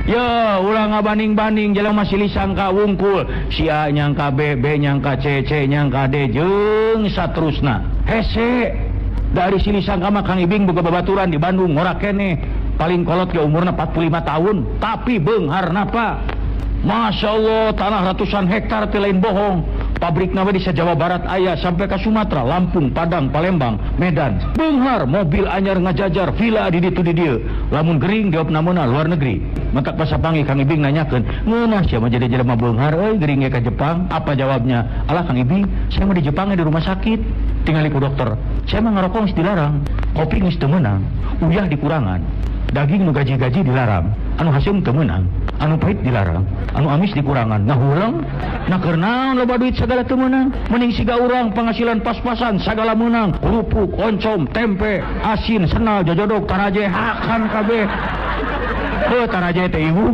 Ya ulah ngabanding-banding jalan masih lisangka wungkul si A nyangka B, B nyangka C, C nyangka D jeung saterusna hese dari si lisangka mah Kang Ibing boga babaturan di Bandung ngora keneh paling kolot ke umurna 45 tahun tapi beungharna Pak Masya Allah tanah ratusan hektar teh lain bohong pabrik nama di Jawa Barat ayah sampai ke Sumatera, Lampung, Padang, Palembang, Medan beunghar mobil anyar ngajajar villa di ditu di dieu lamun gering jawab namuna luar negeri mentak pasapangi Kang Ibing nanyakeun ngeunah sia mah jadi jelema beunghar euy gering ke Jepang apa jawabnya alah Kang Ibing saya mah di Jepang di rumah sakit tinggali ku dokter saya mah ngarokok geus dilarang kopi geus teu meunang uyah dikurangan daging nu gaji-gaji dilarang anu haseum teu meunang anu pahit dilarang anu amis dikurangan ngahulang nah keur naon loba duit sagala teu meunang mending siga urang penghasilan pas-pasan sagala meunang kerupuk oncom tempe asin senal jojodok taraje hakan kabeh taraje teh ibu